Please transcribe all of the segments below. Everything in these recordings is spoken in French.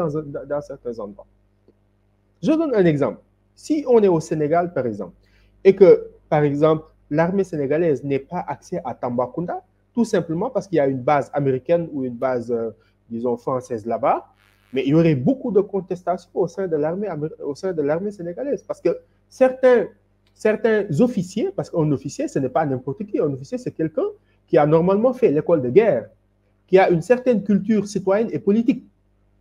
dans certains endroits. Je donne un exemple. Si on est au Sénégal, par exemple, et que, par exemple, l'armée sénégalaise n'ait pas accès à Tambacounda, tout simplement parce qu'il y a une base américaine ou une base, disons, française là-bas, mais il y aurait beaucoup de contestations au sein de l'armée sénégalaise. Parce que certains officiers, parce qu'un officier, ce n'est pas n'importe qui, un officier, c'est quelqu'un qui a normalement fait l'école de guerre, qui a une certaine culture citoyenne et politique,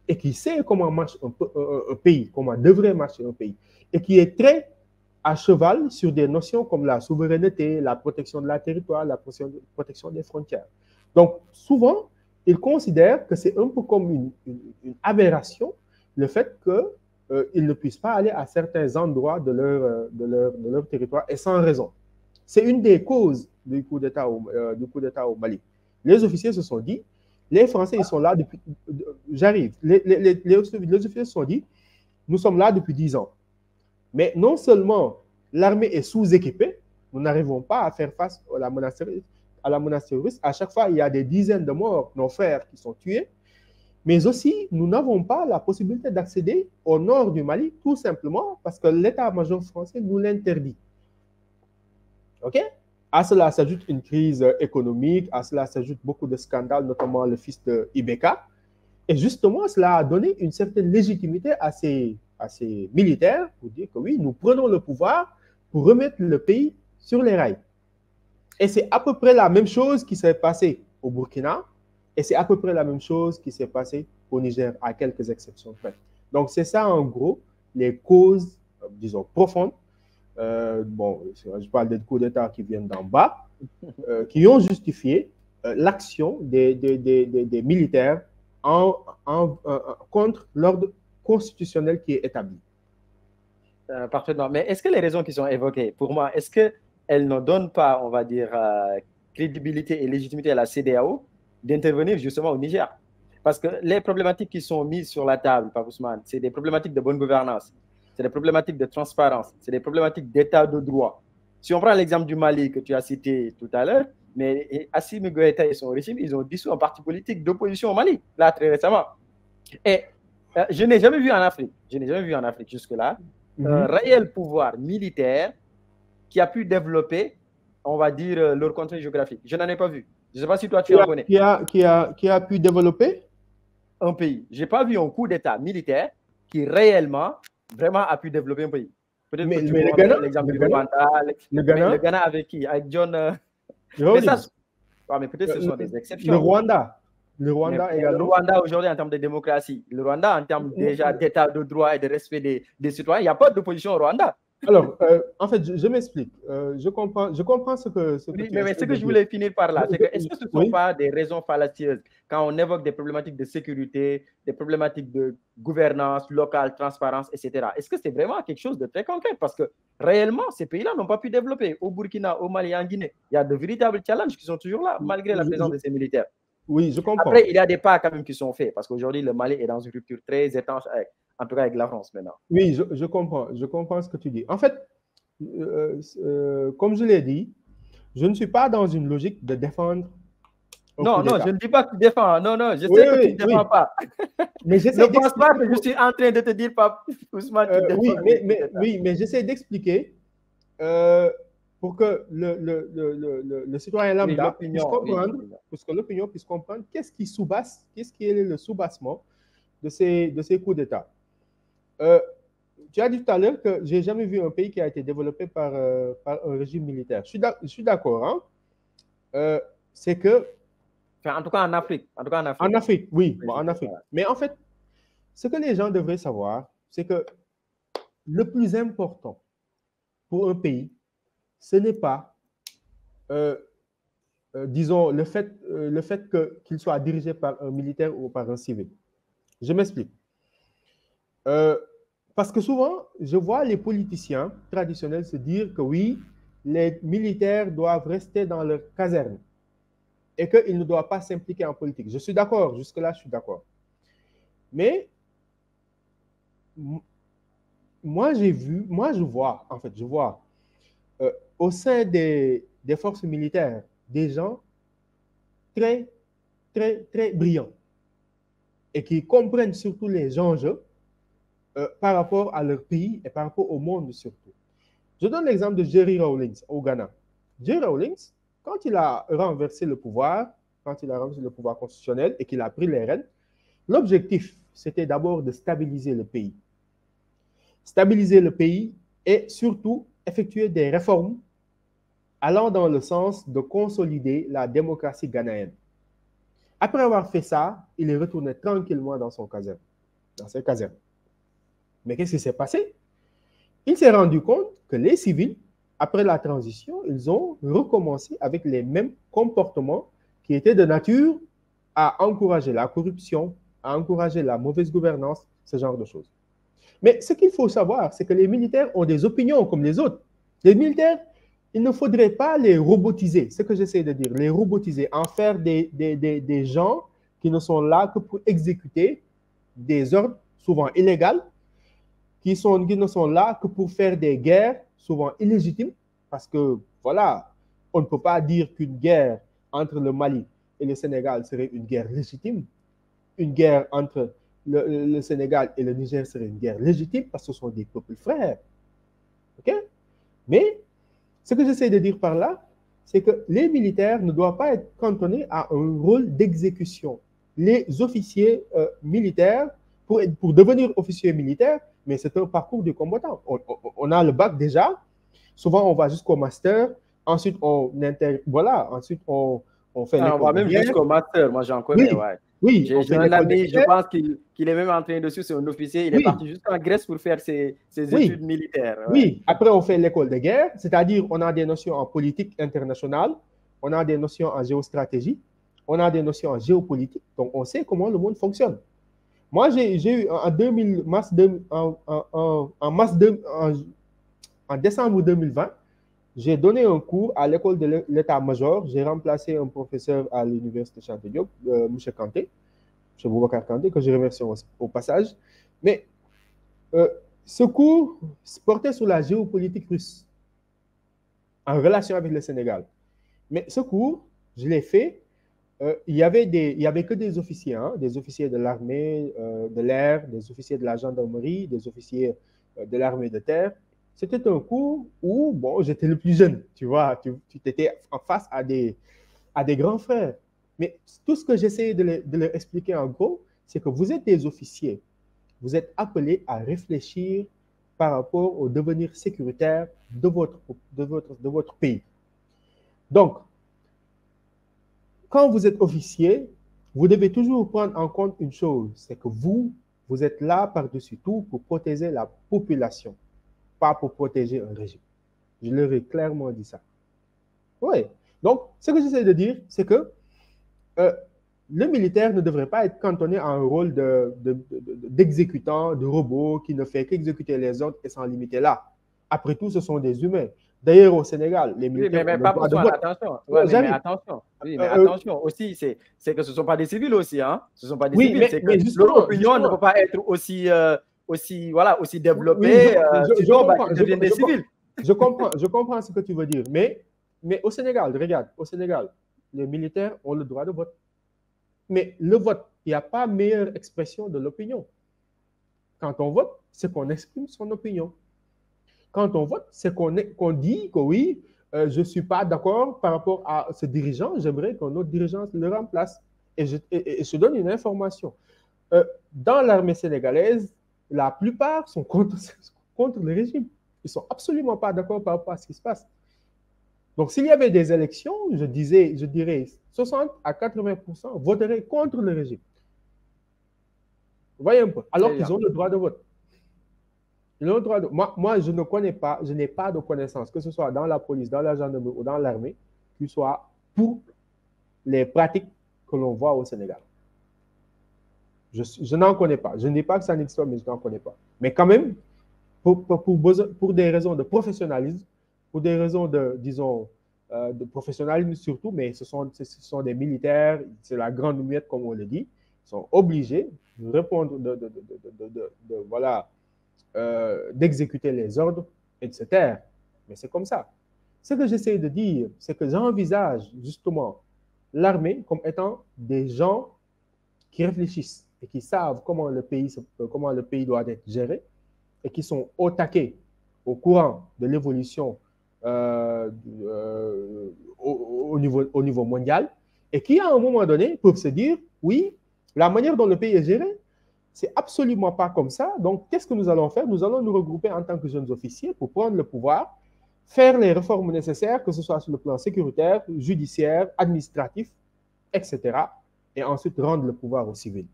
et qui sait comment marche un pays, comment devrait marcher un pays, et qui est très à cheval sur des notions comme la souveraineté, la protection de la territoire, la protection des frontières. Donc, souvent, ils considèrent que c'est un peu comme une aberration le fait qu'ils ne puissent pas aller à certains endroits de leur territoire et sans raison. C'est une des causes du coup d'État au Mali. Les officiers se sont dit, les Français, ils sont là depuis... J'arrive. Les officiers se sont dit, nous sommes là depuis 10 ans. Mais non seulement l'armée est sous-équipée, nous n'arrivons pas à faire face à la menace terroriste. À chaque fois, il y a des dizaines de morts, nos frères qui sont tués. Mais aussi, nous n'avons pas la possibilité d'accéder au nord du Mali, tout simplement parce que l'état-major français nous l'interdit. OK? À cela s'ajoute une crise économique, à cela s'ajoute beaucoup de scandales, notamment le fils de Ibeka. Et justement, cela a donné une certaine légitimité à ces militaires pour dire que oui, nous prenons le pouvoir pour remettre le pays sur les rails. Et c'est à peu près la même chose qui s'est passée au Burkina, et c'est à peu près la même chose qui s'est passée au Niger, à quelques exceptions près. Donc, c'est ça, en gros, les causes, disons, profondes. Bon, je parle des coups d'État qui viennent d'en bas, qui ont justifié l'action des militaires contre l'ordre constitutionnel qui est établi. Parfaitement. Mais est-ce que les raisons qui sont évoquées, pour moi, est-ce qu'elles ne donnent pas, on va dire, crédibilité et légitimité à la CEDEAO d'intervenir justement au Niger? Parce que les problématiques qui sont mises sur la table par Ousmane, c'est des problématiques de bonne gouvernance, c'est des problématiques de transparence, c'est des problématiques d'état de droit. Si on prend l'exemple du Mali que tu as cité tout à l'heure, mais Assimi Goïta et son régime, ils ont dissous un parti politique d'opposition au Mali, là, très récemment. Et je n'ai jamais vu en Afrique jusque-là, un réel pouvoir militaire qui a pu développer, on va dire, leur contrée géographique. Je n'en ai pas vu. Je ne sais pas si toi tu en connais. Qui a pu développer un pays. Je n'ai pas vu un coup d'État militaire qui réellement, vraiment a pu développer un pays. Peut-être que tu vois l'exemple du Rwanda. Le Ghana avec qui? Avec John... mais ça, mais peut-être ce sont des exceptions. Le Rwanda également. Le Rwanda aujourd'hui en termes de démocratie, le Rwanda en termes déjà d'état de droit et de respect des citoyens, il n'y a pas d'opposition au Rwanda. Alors, en fait, je m'explique. Je comprends ce que mais ce que je voulais finir par là, c'est que est-ce que ce ne sont pas des raisons fallacieuses quand on évoque des problématiques de sécurité, des problématiques de gouvernance locale, transparence, etc. Est-ce que c'est vraiment quelque chose de très concret? Parce que réellement, ces pays-là n'ont pas pu développer. Au Burkina, au Mali, en Guinée, il y a de véritables challenges qui sont toujours là, malgré la présence de ces militaires. Oui, je comprends. Après, il y a des pas quand même qui sont faits, parce qu'aujourd'hui, le Mali est dans une rupture très étanche, en tout cas avec la France maintenant. Oui, je comprends ce que tu dis. En fait, comme je l'ai dit, je ne suis pas dans une logique de défendre. Non, je ne dis pas que tu défends. Non, je sais que tu ne défends pas. Mais ne pense pas que je suis en train de te dire, pas Ousmane, tu défends. Mais j'essaie d'expliquer pour que le citoyen lambda puisse comprendre, parce que l'opinion puisse comprendre qu'est-ce qui sous-basse, qu'est-ce qui est le sous-bassement de ces coups d'État. Tu as dit tout à l'heure que je n'ai jamais vu un pays qui a été développé par un régime militaire. Je suis d'accord. Hein? C'est que... En tout cas en Afrique. En Afrique, oui. Bon, en Afrique. Mais en fait, ce que les gens devraient savoir, c'est que le plus important pour un pays, ce n'est pas, disons, le fait qu'il soit dirigé par un militaire ou par un civil. Je m'explique. Parce que souvent, je vois les politiciens traditionnels se dire que oui, les militaires doivent rester dans leur caserne et qu'ils ne doivent pas s'impliquer en politique. Je suis d'accord, jusque-là, je suis d'accord. Mais moi, je vois au sein des forces militaires des gens très, très, très brillants. et qui comprennent surtout les enjeux par rapport à leur pays et par rapport au monde surtout. Je donne l'exemple de Jerry Rawlings au Ghana. Jerry Rawlings, quand il a renversé le pouvoir, quand il a renversé le pouvoir constitutionnel et qu'il a pris les rênes, l'objectif, c'était d'abord de stabiliser le pays. Stabiliser le pays et surtout effectuer des réformes allant dans le sens de consolider la démocratie ghanéenne. Après avoir fait ça, il est retourné tranquillement dans son caserne, dans ses casernes. Mais qu'est-ce qui s'est passé? Il s'est rendu compte que les civils, après la transition, ils ont recommencé avec les mêmes comportements qui étaient de nature à encourager la corruption, à encourager la mauvaise gouvernance, ce genre de choses. Mais ce qu'il faut savoir, c'est que les militaires ont des opinions comme les autres. Les militaires, il ne faudrait pas les robotiser, c'est ce que j'essaie de dire, les robotiser, en faire des gens qui ne sont là que pour exécuter des ordres souvent illégaux, qui ne sont là que pour faire des guerres souvent illégitimes, parce que, voilà, on ne peut pas dire qu'une guerre entre le Mali et le Sénégal serait une guerre légitime. Une guerre entre le Sénégal et le Niger serait une guerre légitime parce que ce sont des peuples frères. OK? Mais ce que j'essaie de dire par là, c'est que les militaires ne doivent pas être cantonnés à un rôle d'exécution. Les officiers militaires, pour devenir officier militaire, mais c'est un parcours de combattant. On a le bac déjà, souvent on va jusqu'au master, ensuite ensuite on fait on va même jusqu'au master, moi j'en connais, oui. Oui, j'ai un ami, je pense qu'il est même en train de suivre, c'est un officier, il est parti jusqu'en Grèce pour faire ses études militaires. Oui, après on fait l'école de guerre, c'est-à-dire on a des notions en politique internationale, on a des notions en géostratégie, on a des notions en géopolitique, donc on sait comment le monde fonctionne. Moi, j'ai eu en décembre 2020, j'ai donné un cours à l'école de l'état-major. J'ai remplacé un professeur à l'université Cheikh Anta Diop, M. Kanté, M. Boubacar Kanté, que je remercie au passage. Mais ce cours portait sur la géopolitique russe en relation avec le Sénégal. Mais ce cours, je l'ai fait. Il y avait que des officiers, hein, des officiers de l'armée de l'air, des officiers de la gendarmerie, des officiers de l'armée de terre. C'était un cours où, bon, j'étais le plus jeune, tu vois, tu étais en face à des grands frères. Mais tout ce que j'essayais de leur expliquer en gros, c'est que vous êtes des officiers. Vous êtes appelés à réfléchir par rapport au devenir sécuritaire de votre pays. Donc, quand vous êtes officier, vous devez toujours prendre en compte une chose, c'est que vous êtes là par-dessus tout pour protéger la population, pas pour protéger un régime. Je leur ai clairement dit ça. Oui. Donc, ce que j'essaie de dire, c'est que le militaire ne devrait pas être cantonné à un rôle d'exécutant, de robot qui ne fait qu'exécuter les ordres et s'en limiter là. Après tout, ce sont des humains. D'ailleurs, au Sénégal, les militaires mais pas pour toi, attention. Mais attention. Oui, mais attention aussi, c'est que ce ne sont pas des civils aussi, hein. Ce ne sont pas des civils. C'est que leur opinion ne peut pas être aussi développée. Sinon, ils deviennent des civils. Je comprends ce que tu veux dire. Mais au Sénégal, regarde, au Sénégal, les militaires ont le droit de vote. Mais le vote, il n'y a pas meilleure expression de l'opinion. Quand on vote, c'est qu'on exprime son opinion. Quand on vote, c'est qu'on dit que oui, je ne suis pas d'accord par rapport à ce dirigeant, j'aimerais qu'un autre dirigeant le remplace. Et je donne une information. Dans l'armée sénégalaise, la plupart sont contre le régime. Ils ne sont absolument pas d'accord par rapport à ce qui se passe. Donc, s'il y avait des élections, je dirais 60 à 80% voteraient contre le régime. Vous voyez un peu. Alors qu'ils ont le droit de vote. Moi, je ne connais pas, je n'ai pas de connaissances, que ce soit dans la police, dans la gendarmerie ou dans l'armée, qui soit pour les pratiques que l'on voit au Sénégal. Je n'en connais pas. Je ne dis pas que ça n'existe pas, mais je n'en connais pas. Mais quand même, pour des raisons de professionnalisme, pour des raisons de professionnalisme surtout, mais ce sont des militaires, c'est la grande muette, comme on le dit, ils sont obligés de répondre, d'exécuter les ordres et de se taire. Mais c'est comme ça. Ce que j'essaie de dire, c'est que j'envisage justement l'armée comme étant des gens qui réfléchissent, et qui savent comment le pays doit être géré et qui sont au taquet, au courant de l'évolution au niveau mondial et qui, à un moment donné, peuvent se dire, oui, la manière dont le pays est géré, c'est absolument pas comme ça. Donc, qu'est-ce que nous allons faire? Nous allons nous regrouper en tant que jeunes officiers pour prendre le pouvoir, faire les réformes nécessaires, que ce soit sur le plan sécuritaire, judiciaire, administratif, etc. Et ensuite rendre le pouvoir aux civils.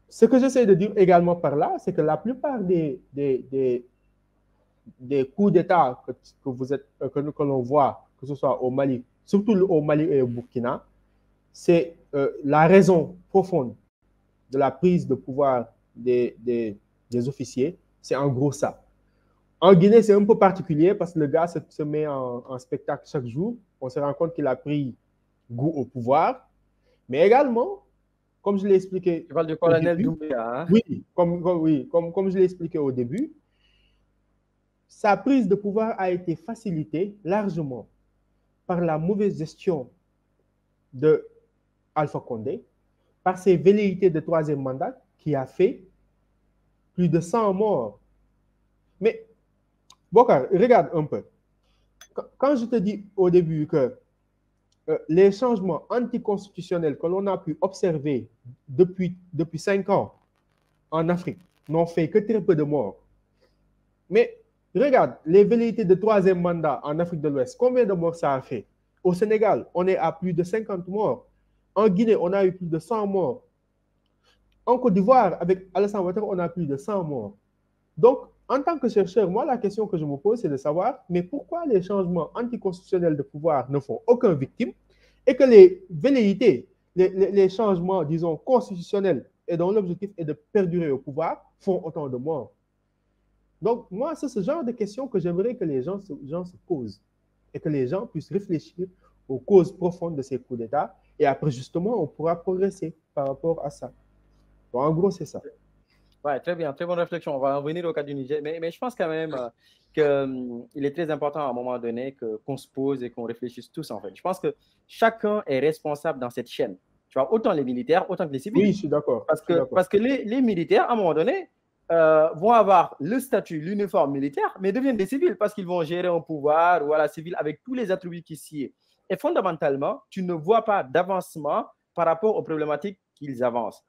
Ce que j'essaie de dire également par là, c'est que la plupart des coups d'État que l'on voit, que ce soit au Mali, surtout au Mali et au Burkina, c'est la raison profonde de la prise de pouvoir des officiers, c'est en gros ça. En Guinée, c'est un peu particulier parce que le gars se met en spectacle chaque jour. On se rend compte qu'il a pris goût au pouvoir. Mais également, comme je l'ai expliqué. Tu parles du colonel Doumbouya, hein? Oui, comme je l'ai expliqué au début, sa prise de pouvoir a été facilitée largement par la mauvaise gestion de Alpha Condé, par ses velléités de troisième mandat qui a fait plus de 100 morts. Mais, Bokar, regarde un peu. Quand je te dis au début que les changements anticonstitutionnels que l'on a pu observer depuis 5 ans en Afrique n'ont fait que très peu de morts. Mais regarde, les velléités de troisième mandat en Afrique de l'Ouest, combien de morts ça a fait? Au Sénégal, on est à plus de 50 morts. En Guinée, on a eu plus de 100 morts. En Côte d'Ivoire, avec Alassane Ouattara, on a plus de 100 morts. Donc, en tant que chercheur, moi, la question que je me pose, c'est de savoir, mais pourquoi les changements anticonstitutionnels de pouvoir ne font aucune victime et que les velléités, les changements, disons, constitutionnels et dont l'objectif est de perdurer au pouvoir font autant de morts? Donc, moi, c'est ce genre de questions que j'aimerais que les gens se posent et que les gens puissent réfléchir aux causes profondes de ces coups d'État et après, justement, on pourra progresser par rapport à ça. Bon, en gros, c'est ça. Ouais, très bien, très bonne réflexion. On va en revenir au cas du Niger. Mais je pense quand même qu'il est très important à un moment donné qu'on se pose et qu'on réfléchisse tous, en fait. Je pense que chacun est responsable dans cette chaîne. Tu vois, autant les militaires, autant que les civils. Oui, je suis d'accord. Parce que les militaires, à un moment donné, vont avoir le statut, l'uniforme militaire, mais deviennent des civils parce qu'ils vont gérer un pouvoir, voilà, civil avec tous les attributs qui s'y est. Et fondamentalement, tu ne vois pas d'avancement par rapport aux problématiques qu'ils avancent.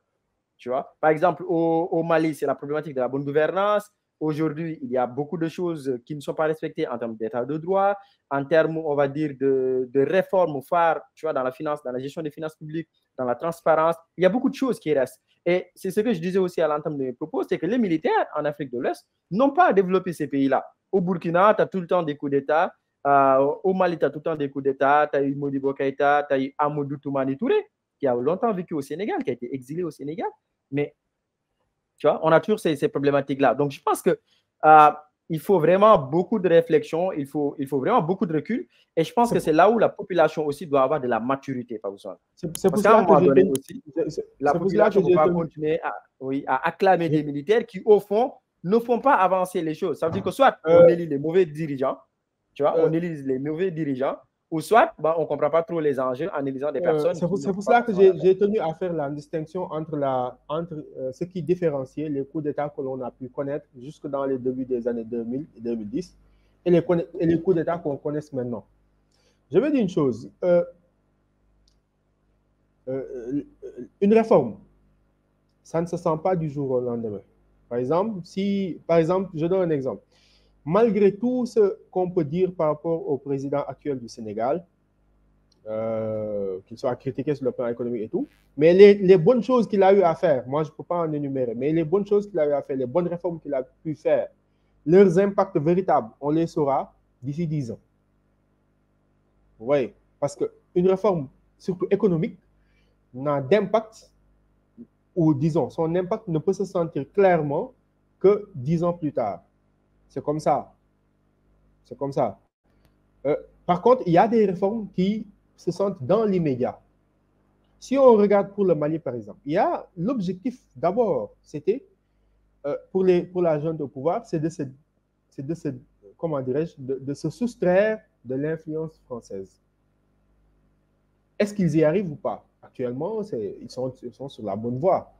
Tu vois? Par exemple, au Mali, c'est la problématique de la bonne gouvernance. Aujourd'hui, il y a beaucoup de choses qui ne sont pas respectées en termes d'état de droit, en termes, on va dire, de réformes phares, tu vois, dans la finance, dans la gestion des finances publiques, dans la transparence. Il y a beaucoup de choses qui restent. Et c'est ce que je disais aussi à l'entame de mes propos, c'est que les militaires en Afrique de l'Ouest n'ont pas développé ces pays-là. Au Burkina, tu as tout le temps des coups d'État. Au Mali, tu as tout le temps des coups d'État. Tu as eu Modibo Keïta, tu as eu Amadou Toumani Touré, qui a longtemps vécu au Sénégal, qui a été exilé au Sénégal. Mais, tu vois, on a toujours ces problématiques-là. Donc, je pense que il faut vraiment beaucoup de réflexion, il faut vraiment beaucoup de recul. Et je pense que c'est là où la population aussi doit avoir de la maturité, pas besoin. C'est pour cela que j'ai aussi, la population ne peut pas continuer à acclamer des militaires qui, au fond, ne font pas avancer les choses. Ça veut dire que soit on élit les mauvais dirigeants, tu vois, on élit les mauvais dirigeants, ou soit on ne comprend pas trop les enjeux en élisant des personnes. C'est pour cela que j'ai tenu à faire la distinction entre ce qui différenciait les coups d'État que l'on a pu connaître jusque dans les débuts des années 2000 et 2010 et les coups d'État qu'on connaît maintenant. Je vais dire une chose. Une réforme, ça ne se sent pas du jour au lendemain. Par exemple, je donne un exemple. Malgré tout ce qu'on peut dire par rapport au président actuel du Sénégal, qu'il soit critiqué sur le plan économique et tout, mais les bonnes choses qu'il a eu à faire, moi je ne peux pas en énumérer, mais les bonnes choses qu'il a eu à faire, les bonnes réformes qu'il a pu faire, leurs impacts véritables, on les saura d'ici 10 ans. Vous voyez, parce qu'une réforme, surtout économique, n'a d'impact, ou disons, son impact ne peut se sentir clairement que 10 ans plus tard. C'est comme ça. C'est comme ça. Par contre, il y a des réformes qui se sentent dans l'immédiat. Si on regarde pour le Mali, par exemple, il y a l'objectif d'abord, c'était pour la junte au pouvoir, c'est de se soustraire de l'influence française. Est-ce qu'ils y arrivent ou pas? Actuellement, ils sont sur la bonne voie.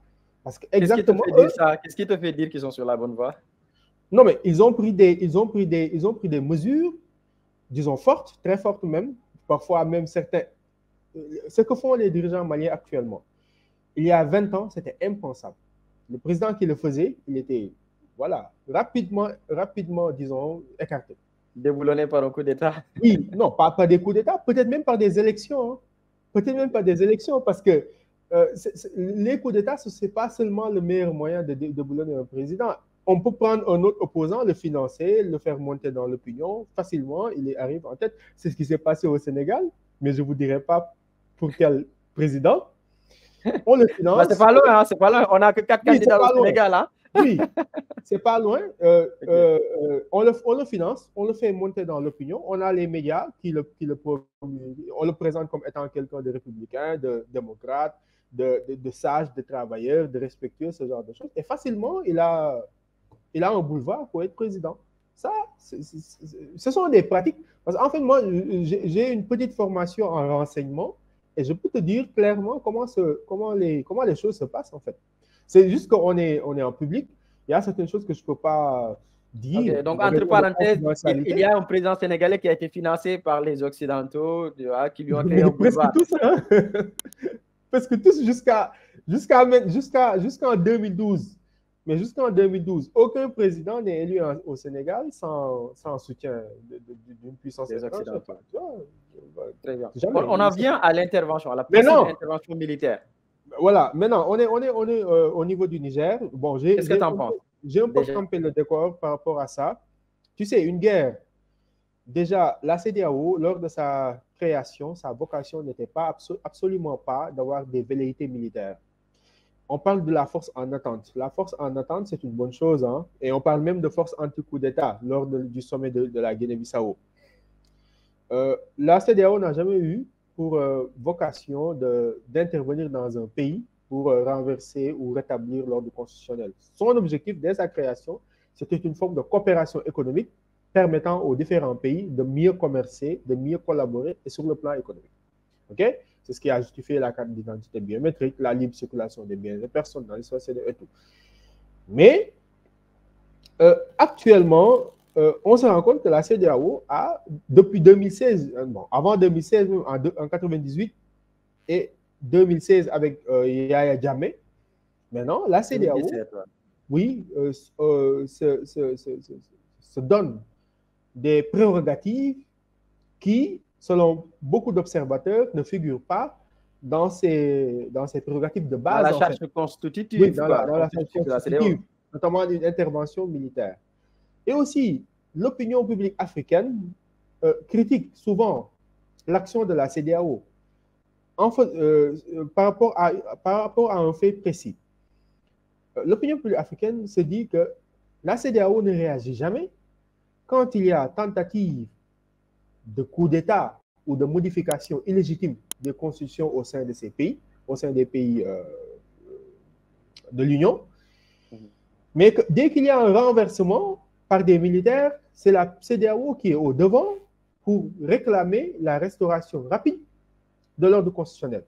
Parce que Qu'est-ce qui te exactement fait dire ça? Qu'est-ce qui te fait dire qu'ils sont sur la bonne voie? non, mais ils ont pris des mesures, disons, fortes, très fortes même, parfois même certains. Ce que font les dirigeants maliens actuellement, il y a 20 ans, c'était impensable. Le président qui le faisait, il était, voilà, rapidement, disons, écarté. Déboulonné par un coup d'État? Oui, non, pas des coups d'État, peut-être même par des élections. Hein. Peut-être même pas des élections, parce que les coups d'État, ce n'est pas seulement le meilleur moyen de déboulonner un président. On peut prendre un autre opposant, le financer, le faire monter dans l'opinion facilement, il arrive en tête. C'est ce qui s'est passé au Sénégal, mais je ne vous dirai pas pour quel président. On le finance. Bah, c'est pas loin, hein, c'est pas loin. On n'a que 4 candidats au Sénégal. Hein? Oui, c'est pas loin. On le finance, on le fait monter dans l'opinion. On a les médias on le présente comme étant quelqu'un de républicain, de démocrate, de sage, de travailleur, de respectueux, ce genre de choses. Et facilement, il a un boulevard pour être président. Ça, ce sont des pratiques. Parce qu'en fait, moi, j'ai une petite formation en renseignement et je peux te dire clairement comment les choses se passent, en fait. C'est juste qu'on est en public. Il y a certaines choses que je ne peux pas dire. Okay, donc, entre parenthèses, il y a un président sénégalais qui a été financé par les Occidentaux, qui lui ont créé un boulevard. Presque tous, hein? Presque tous jusqu'en 2012. Mais jusqu'en 2012, aucun président n'est élu au Sénégal sans soutien d'une puissance étrangère. Très bien. On en vient à l'intervention, à la intervention militaire. Voilà, maintenant, on est au niveau du Niger. Bon, qu'est-ce que tu en penses? J'ai un peu campé le décor par rapport à ça. Tu sais, une guerre, déjà, la CEDEAO, lors de sa création, sa vocation n'était pas absolument pas d'avoir des velléités militaires. On parle de la force en attente. La force en attente, c'est une bonne chose. Hein? Et on parle même de force anti-coup d'État lors du sommet de la Guinée-Bissau. La CEDEAO n'a jamais eu pour vocation d'intervenir dans un pays pour renverser ou rétablir l'ordre constitutionnel. Son objectif, dès sa création, c'était une forme de coopération économique permettant aux différents pays de mieux commercer, de mieux collaborer et sur le plan économique. OK? C'est ce qui a justifié la carte d'identité biométrique, la libre circulation des biens et des personnes dans les sociétés et tout. Mais actuellement, on se rend compte que la CEDEAO a, depuis 2016, bon, avant 2016, en 1998 et 2016 avec Yaya Jammeh, maintenant, la CEDEAO, oui, se donne des prérogatives qui, selon beaucoup d'observateurs, ne figurent pas dans ces prérogatives de base. Dans la charte constitutive. Oui, dans la charte constitutive, notamment une intervention militaire. Et aussi, l'opinion publique africaine critique souvent l'action de la CEDEAO en fait, par rapport à un fait précis. L'opinion publique africaine se dit que la CEDEAO ne réagit jamais quand il y a tentative de coup d'État ou de modification illégitime des constitutions au sein de ces pays, au sein des pays de l'Union. Mais dès qu'il y a un renversement par des militaires, c'est la CEDEAO qui est au devant pour réclamer la restauration rapide de l'ordre constitutionnel.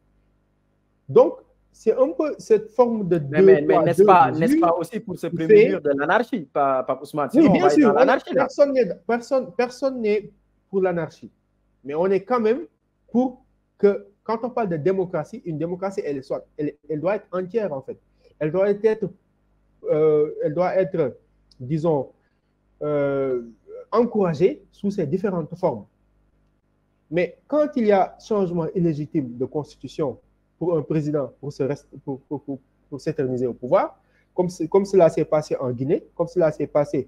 Donc, c'est un peu cette forme de... Mais n'est-ce pas aussi pour se prémunir de l'anarchie, pas Ousmane? Oui, bien sûr, personne n'est pour l'anarchie. Mais on est quand même pour que, quand on parle de démocratie, une démocratie, elle doit être entière, en fait. Elle doit être disons, encouragée sous ses différentes formes. Mais quand il y a changement illégitime de constitution pour un président pour s'éterniser au pouvoir, comme cela s'est passé en Guinée, comme cela s'est passé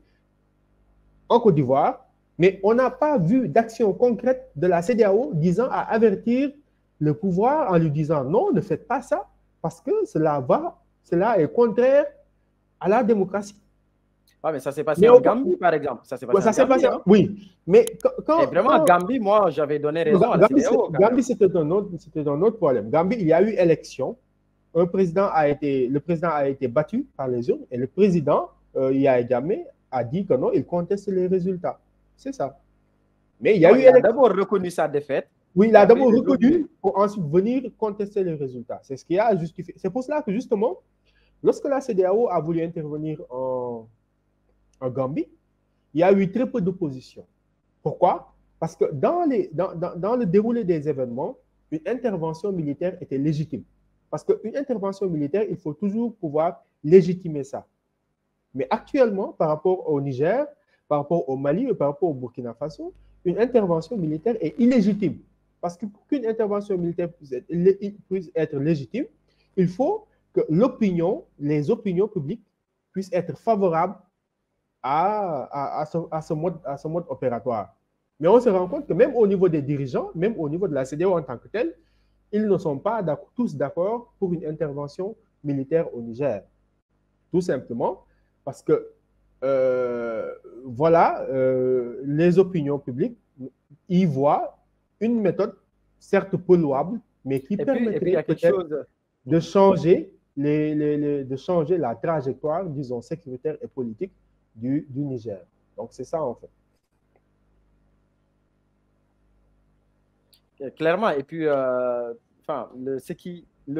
en Côte d'Ivoire, mais on n'a pas vu d'action concrète de la CEDEAO disant à avertir le pouvoir en lui disant non, ne faites pas ça, parce que cela est contraire à la démocratie. Ah, mais ça s'est passé en Gambie, par exemple. Ça s'est passé en Gambie, hein? Oui, mais vraiment, Gambie, moi, j'avais donné raison à la CEDEAO. Gambie, c'était un autre problème. Gambie, il y a eu élection. Le président a été battu par les urnes et le président, Yaya Jammeh, a dit que non, il conteste les résultats. C'est ça. Mais il y a eu élection. Il a d'abord reconnu sa défaite. Oui, il a d'abord reconnu pour ensuite venir contester les résultats. C'est ce qui a justifié. C'est pour cela que justement, lorsque la CEDEAO a voulu intervenir en Gambie, il y a eu très peu d'opposition. Pourquoi? Parce que dans le déroulé des événements, une intervention militaire était légitime. Parce qu'une intervention militaire, il faut toujours pouvoir légitimer ça. Mais actuellement, par rapport au Niger, par rapport au Mali et par rapport au Burkina Faso, une intervention militaire est illégitime. Parce que pour qu'une intervention militaire puisse être légitime, il faut que les opinions publiques puissent être favorables à ce mode opératoire. Mais on se rend compte que même au niveau des dirigeants, même au niveau de la CEDEAO en tant que telle, ils ne sont pas tous d'accord pour une intervention militaire au Niger. Tout simplement parce que, les opinions publiques y voient une méthode, certes peu louable, mais qui permettrait peut-être de changer la trajectoire, disons, sécuritaire et politique du Niger. Donc, c'est ça, en fait. Clairement. Et puis, le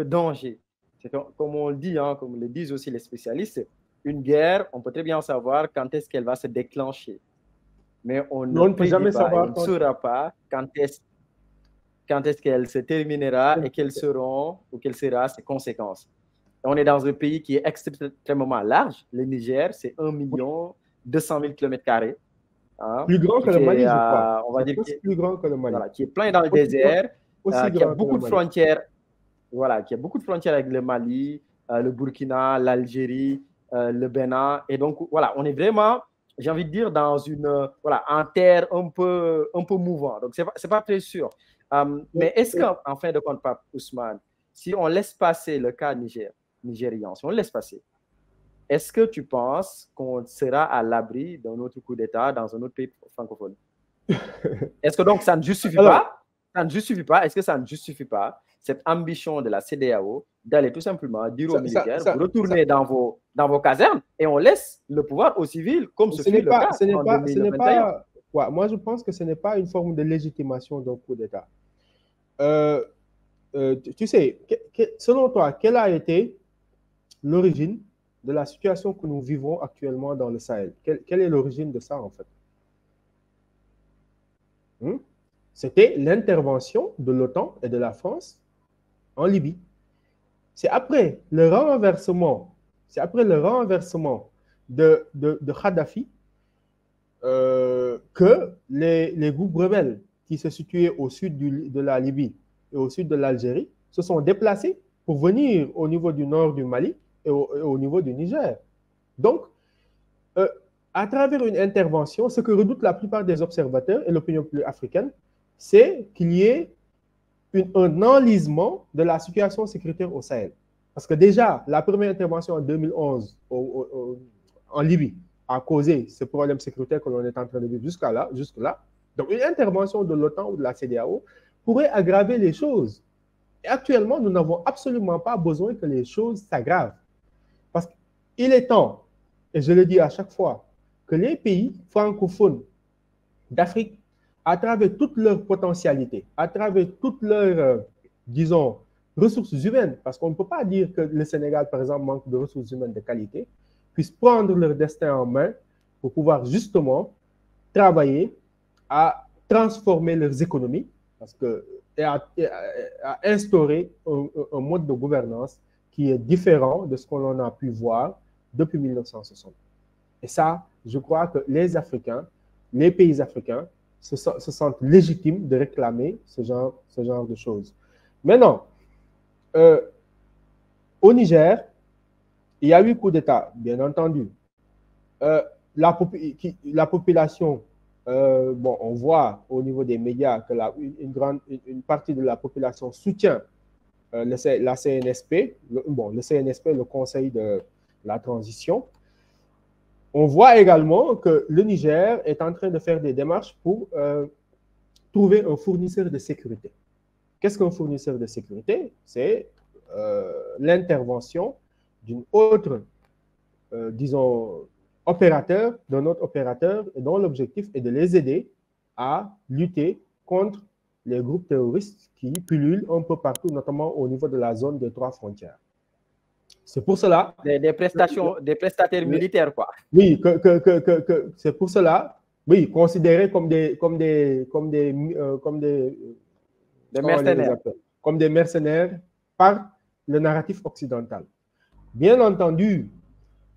danger, c'est comme on le dit, hein, comme le disent aussi les spécialistes, une guerre, on peut très bien savoir quand est-ce qu'elle va se déclencher. Mais on ne peut jamais savoir. On ne saura pas quand est-ce qu'elle se terminera et quelles seront ou quelles seront ses conséquences. On est dans un pays qui est extrêmement large. Le Niger, c'est 1 200 000 km². Hein, plus grand que le Mali, je crois. On va dire plus grand que le Mali. Voilà, qui est plein dans le désert, qui a beaucoup de frontières. Voilà, qui a beaucoup de frontières avec le Mali, le Burkina, l'Algérie, le Bénin. Et donc, voilà, on est vraiment, j'ai envie de dire, dans en terre un peu mouvant. Donc, c'est pas très sûr. Mais est-ce qu'en fin de compte, Pape Ousmane, si on laisse passer le cas nigérian, si on le laisse passer, est-ce que tu penses qu'on sera à l'abri d'un autre coup d'État dans un autre pays francophone? Est-ce que donc ça ne justifie pas? Ça ne justifie pas? Est-ce que ça ne justifie pas cette ambition de la CEDEAO d'aller tout simplement dire aux militaires, vous retournez dans vos casernes et on laisse le pouvoir aux civils, comme ce fut le cas en 2021? Moi, je pense que ce n'est pas une forme de légitimation d'un coup d'État. Tu sais, selon toi, quelle a été l'origine de la situation que nous vivons actuellement dans le Sahel? Quelle est l'origine de ça, en fait? C'était l'intervention de l'OTAN et de la France en Libye. C'est après le renversement de Kadhafi que les groupes rebelles qui se situaient au sud de la Libye et au sud de l'Algérie se sont déplacés pour venir au niveau du nord du Mali et au niveau du Niger. Donc, à travers une intervention, ce que redoutent la plupart des observateurs et l'opinion publique africaine, c'est qu'il y ait un enlisement de la situation sécuritaire au Sahel. Parce que déjà, la première intervention en 2011 en Libye a causé ce problème sécuritaire que l'on est en train de vivre jusque-là. Donc, une intervention de l'OTAN ou de la CEDEAO pourrait aggraver les choses. Et actuellement, nous n'avons absolument pas besoin que les choses s'aggravent. Parce qu'il est temps, et je le dis à chaque fois, que les pays francophones d'Afrique, à travers toute leur potentialité, à travers toutes leurs, disons, ressources humaines, parce qu'on ne peut pas dire que le Sénégal, par exemple, manque de ressources humaines de qualité, puissent prendre leur destin en main pour pouvoir justement travailler à transformer leurs économies et à instaurer un mode de gouvernance qui est différent de ce que l'on a pu voir depuis 1960. Et ça, je crois que les Africains, les pays africains, se sentent légitimes de réclamer ce genre de choses. Maintenant, au Niger, il y a eu coup d'État, bien entendu. La population, on voit au niveau des médias que une partie de la population soutient la CNSP, le CNSP, le Conseil de la transition. On voit également que le Niger est en train de faire des démarches pour trouver un fournisseur de sécurité. Qu'est-ce qu'un fournisseur de sécurité? C'est l'intervention d'une autre, disons, d'un autre opérateur, dont l'objectif est de les aider à lutter contre les groupes terroristes qui pullulent un peu partout, notamment au niveau de la zone des 3 frontières. C'est pour cela... Des prestataires militaires, quoi. Oui, c'est pour cela, oui, considérés comme des mercenaires. Comme des mercenaires par le narratif occidental. Bien entendu,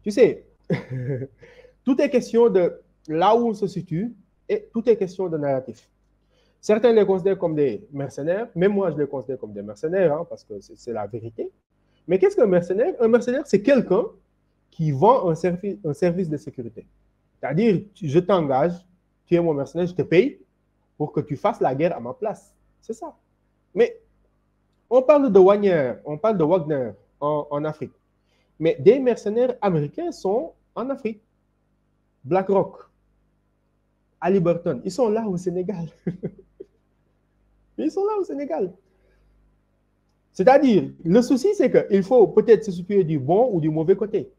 tu sais, tout est question de là où on se situe et tout est question de narratif. Certains les considèrent comme des mercenaires, même moi je les considère comme des mercenaires, hein, parce que c'est la vérité. Mais qu'est-ce qu'un mercenaire? Un mercenaire, c'est quelqu'un qui vend un service de sécurité. C'est-à-dire, je t'engage, tu es mon mercenaire, je te paye pour que tu fasses la guerre à ma place. C'est ça. Mais on parle de Wagner, on parle de Wagner en Afrique. Mais des mercenaires américains sont en Afrique. BlackRock, Halliburton, ils sont là au Sénégal. Ils sont là au Sénégal. C'est-à-dire, le souci, c'est qu'il faut peut-être se situer du bon ou du mauvais côté.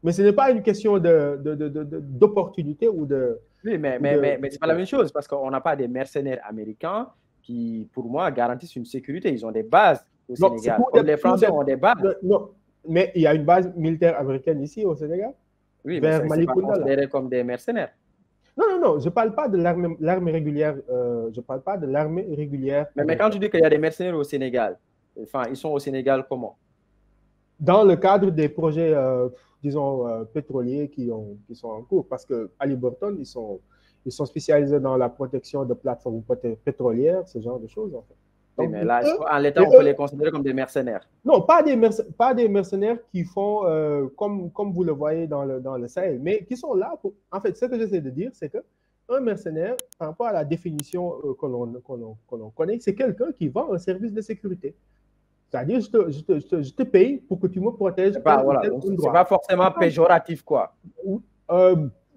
Mais ce n'est pas une question d'opportunité ou de... Oui, mais ce n'est pas la même chose parce qu'on n'a pas des mercenaires américains qui, pour moi, garantissent une sécurité. Ils ont des bases au Sénégal. Comme les Français ont des bases. Non, mais il y a une base militaire américaine ici au Sénégal. Oui, mais ce n'est pas considéré comme des mercenaires. Non, je ne parle pas de l'armée régulière. Je parle pas de l'armée régulière. Mais quand tu dis qu'il y a des mercenaires au Sénégal, enfin, ils sont au Sénégal comment? Dans le cadre des projets, disons, pétroliers qui sont en cours. Parce que Halliburton, ils sont spécialisés dans la protection de plateformes pétrolières, ce genre de choses, en fait. Donc, oui, mais là, en l'état, on peut les considérer comme des mercenaires. Non, pas des mercenaires qui font, comme vous le voyez dans le Sahel, mais qui sont là pour... En fait, ce que j'essaie de dire, c'est qu'un mercenaire, par rapport à la définition que l'on connaît, c'est quelqu'un qui vend un service de sécurité. C'est-à-dire, je te paye pour que tu me protèges. C'est pas, voilà, pas forcément péjoratif, quoi.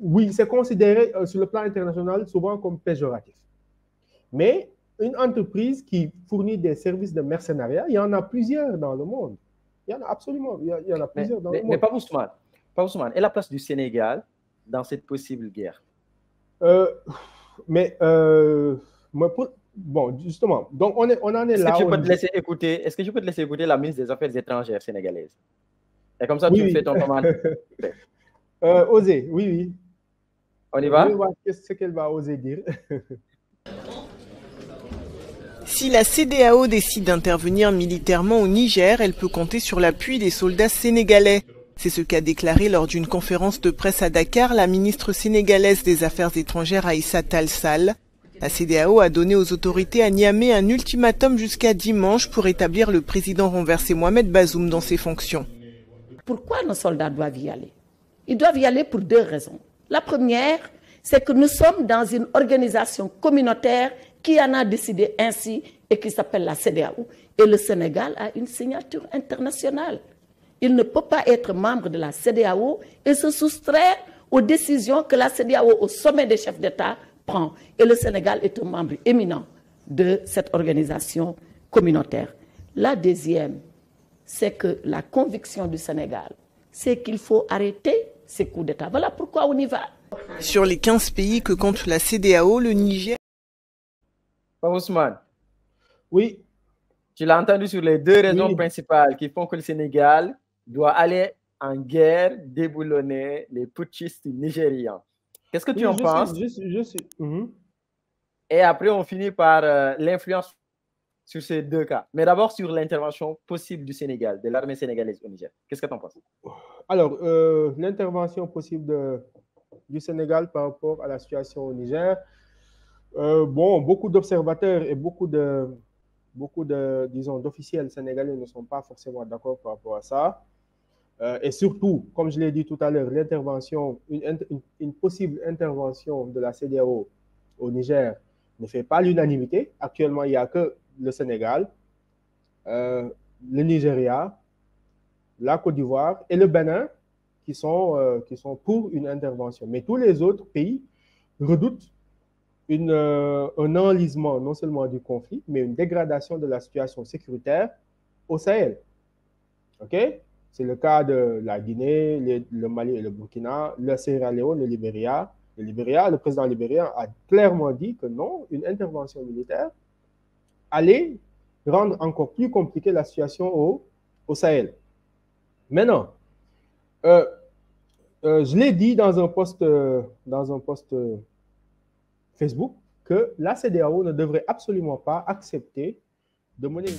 Oui, c'est considéré sur le plan international souvent comme péjoratif. Mais une entreprise qui fournit des services de mercenariat, il y en a plusieurs dans le monde. Il y en a absolument, il y en a plusieurs dans le monde. Mais pas Ousmane. Et la place du Sénégal dans cette possible guerre? Bon, justement, donc on en est là. Est-ce que je peux te laisser écouter la ministre des Affaires étrangères sénégalaise? Et comme ça, tu me fais ton commentaire. Oser, oui. On y va? Qu'est-ce qu'elle va oser dire? Si la CEDEAO décide d'intervenir militairement au Niger, elle peut compter sur l'appui des soldats sénégalais. C'est ce qu'a déclaré lors d'une conférence de presse à Dakar la ministre sénégalaise des Affaires étrangères Aïssa Tall Sall. La CEDEAO a donné aux autorités à Niamey un ultimatum jusqu'à dimanche pour établir le président renversé Mohamed Bazoum dans ses fonctions. Pourquoi nos soldats doivent y aller? Ils doivent y aller pour 2 raisons. La première, c'est que nous sommes dans une organisation communautaire qui en a décidé ainsi et qui s'appelle la CEDEAO. Et le Sénégal a une signature internationale. Il ne peut pas être membre de la CEDEAO et se soustraire aux décisions que la CEDEAO, au sommet des chefs d'État, prend. Et le Sénégal est un membre éminent de cette organisation communautaire. La deuxième, c'est que la conviction du Sénégal, c'est qu'il faut arrêter ces coups d'État. Voilà pourquoi on y va. Sur les 15 pays que compte la CEDEAO, le Niger... Ousmane. Oui. Tu l'as entendu sur les 2 raisons principales qui font que le Sénégal doit aller en guerre déboulonner les putschistes nigérians. Qu'est-ce que tu en penses? Et après, on finit par l'influence sur ces 2 cas. Mais d'abord, sur l'intervention possible du Sénégal, de l'armée sénégalaise au Niger. Qu'est-ce que tu en penses? Alors, l'intervention possible du Sénégal par rapport à la situation au Niger, bon, beaucoup d'observateurs et beaucoup de disons, d'officiels sénégalais ne sont pas forcément d'accord par rapport à ça. Et surtout, comme je l'ai dit tout à l'heure, une possible intervention de la CEDEAO au Niger ne fait pas l'unanimité. Actuellement, il n'y a que le Sénégal, le Nigeria, la Côte d'Ivoire et le Bénin qui sont pour une intervention. Mais tous les autres pays redoutent un enlisement non seulement du conflit, mais une dégradation de la situation sécuritaire au Sahel. OK? C'est le cas de la Guinée, le Mali et le Burkina, le Sierra Leone, le Libéria. Le président libérien a clairement dit que non, une intervention militaire aller rendre encore plus compliquée la situation au Sahel. Maintenant, je l'ai dit dans un post Facebook que la CEDEAO ne devrait absolument pas accepter de monnaie.